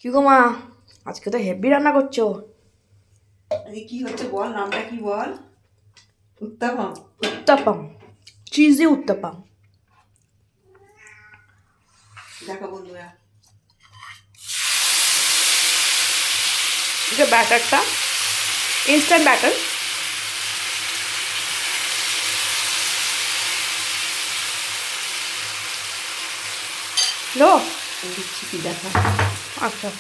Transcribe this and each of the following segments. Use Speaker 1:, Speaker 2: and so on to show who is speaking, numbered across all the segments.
Speaker 1: কি গো মা, আজকে তো হেভি রান্না করছো।
Speaker 2: আজকে কি হচ্ছে বল, নামটা কি বল? উত্তাপম।
Speaker 1: উত্তাপাম, চিজি উত্তাপাম।
Speaker 2: দেখো বন্ধুরা,
Speaker 1: এটা ব্যাটারটা ইনস্ট্যান্ট ব্যাটার। লো
Speaker 2: দিচ্ছি কি দেখা।
Speaker 1: আচ্ছা,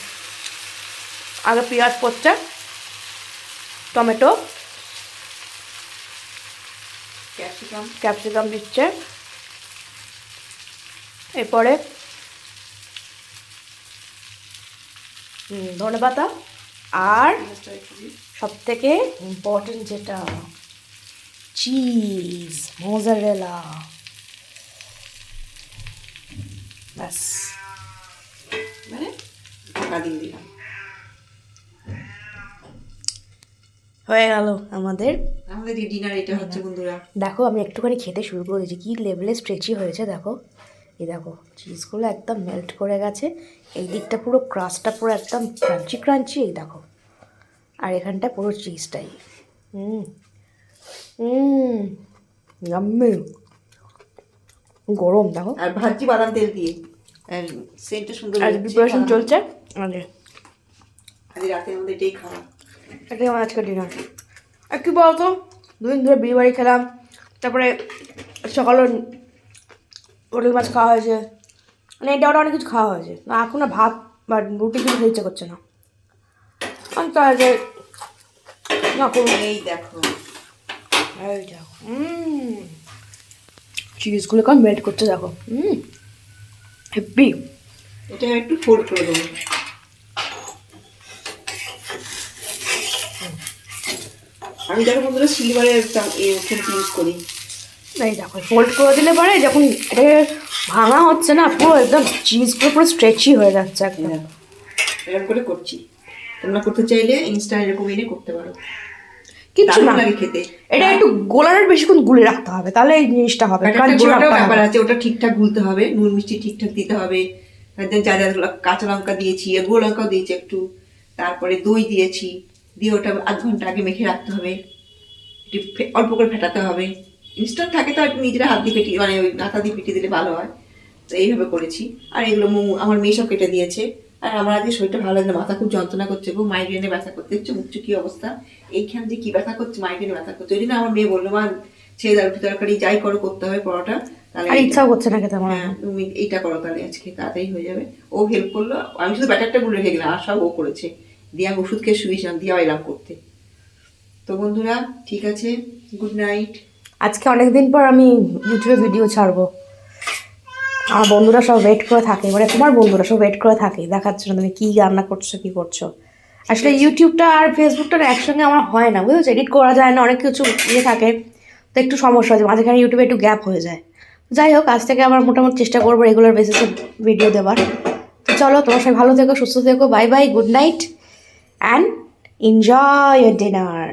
Speaker 1: আগে পেঁয়াজ পড়ছে, টমেটো,
Speaker 2: ক্যাপসিকাম।
Speaker 1: ক্যাপসিকাম দিচ্ছে, এরপরে ধনেপাতা, আর সব থেকে ইম্পর্টেন্ট যেটা চিজ, মোজারেলা। ব্যাস,
Speaker 2: মানে ঢাকা দিয়ে দিলাম।
Speaker 1: হয়ে গেল আমাদের
Speaker 2: আমাদের ডিনার এটা হচ্ছে বন্ধুরা।
Speaker 1: দেখো আমি একটুখানি খেতে শুরু করে দিয়েছি, কী লেভেলে স্ট্রেচি হয়েছে দেখো। এই দেখো চিজগুলো একদম মেল্ট করে গেছে, এই দিকটা পুরো ক্রাস্টটা পুরো একদম ক্রাঞ্চি ক্রাঞ্চি, এই দেখো। আর এখানটা পুরো চিজটাই ইয়াম্মি গরম দেখো।
Speaker 2: আর ভাজি বাদাম তেল দিয়ে, আর সেন্টটা সুন্দর।
Speaker 1: আর প্রিপারেশন চলছে আমাদের,
Speaker 2: আজ রাতের মধ্যে এটাই খাওয়া।
Speaker 1: এটাই আমার আজকে ডিনার। আর কী বলতো, দুদিন ধরে বিয়ে বাড়ি খেলাম, তারপরে সকালে হোটেল মাছ খাওয়া হয়েছে, মানে এটা ওটা অনেক কিছু খাওয়া হয়েছে। এখন না ভাত বা রুটি কিছু খেতে ইচ্ছে করছে না। আমি তো আগে না করুন।
Speaker 2: এই দেখো,
Speaker 1: এই দেখো চিজগুলো কেমন মেল্ট করছে দেখো, হেভি।
Speaker 2: এটা একটু ফোল্ড করে দেবো। আমি দেখো বন্ধুরা সিলভারের ইউজ করি।
Speaker 1: এই দেখো ফোল্ড করে দিলে পরে যখন এটাকে ভাঙা হচ্ছে না, পুরো একদম চিজগুলো পুরো স্ট্রেচি হয়ে যাচ্ছে একদম।
Speaker 2: এরকম করে করছি, তোমরা করতে চাইলে ইনস্টা এরকম এনে করতে পারো।
Speaker 1: কিচ্ছু না,
Speaker 2: লাগে খেতে।
Speaker 1: এটা একটু গোলার বেশিক্ষণ গুলে রাখতে হবে, তাহলে এই জিনিসটা হবে।
Speaker 2: ব্যাপার আছে, ওটা ঠিকঠাক গুলতে হবে, নুন মিষ্টি ঠিকঠাক দিতে হবে। যা যা কাঁচা লঙ্কা দিয়েছি, গুঁড়ো লঙ্কাও দিয়েছি একটু, তারপরে দই দিয়েছি, দিয়ে ওটা আধ ঘন্টা আগে মেখে রাখতে হবে, একটু অল্প করে ফেটাতে হবে। ইনস্ট্যান্ট থাকে তো একটু নিজেরা হাত দিয়ে ফেটিয়ে, মানে ওই হাতা দিয়ে ফেটিয়ে দিলে ভালো হয়। তো এইভাবে করেছি। আর এগুলো আমার মেয়ে সব কেটে দিয়েছে। আর আমার আজকে শরীরটা ভালো লাগে না, মাথা খুব যন্ত্রণা করছে, খুব মাইগ্রেনে ব্যথা করতে হচ্ছে, মুখচু কি অবস্থা, এইখানে যে কি ব্যথা করছে, মাইগ্রেনে ব্যথা করছে। ওই জন্য আমার মেয়ে বললো, মা ছেড়ে দাও, রুটি তরকারি যাই করো করতে হবে পরোটা, তাহলে
Speaker 1: ইচ্ছাও করছে না খেতে।
Speaker 2: হ্যাঁ তুমি এইটা করো, তাহলে আজকে তাড়াতাড়ি হয়ে যাবে। ও হেল্প করলো, আমি শুধু ব্যাটারটা গুলে রেখে গেলাম, আর সব ও করেছে। দিয়ে আমি ওষুধ খেয়ে শুয়েছিলাম, দিয়ে এলাম করতে। তো বন্ধুরা ঠিক আছে, গুড নাইট।
Speaker 1: আজকে অনেকদিন পর আমি ইউটিউবে ভিডিও ছাড়বো, আমার বন্ধুরা সব ওয়েট করে থাকে, মানে তোমার বন্ধুরা সব ওয়েট করে থাকে দেখার জন্য তুমি কী রান্না করছো, কী করছো। আসলে ইউটিউবটা আর ফেসবুকটা একসঙ্গে আমার হয় না, বুঝেছো, এডিট করা যায় না, অনেক কিছু ইয়ে থাকে, তো একটু সমস্যা আছে, মাঝখানে ইউটিউবে একটু গ্যাপ হয়ে যায়। যাই হোক, আজ থেকে আবার মোটামুটি চেষ্টা করবো রেগুলার বেসিসে ভিডিও দেওয়ার। তো চলো, তোমার সবাই ভালো থেকো, সুস্থ থেকো, bye bye, good night and enjoy your dinner.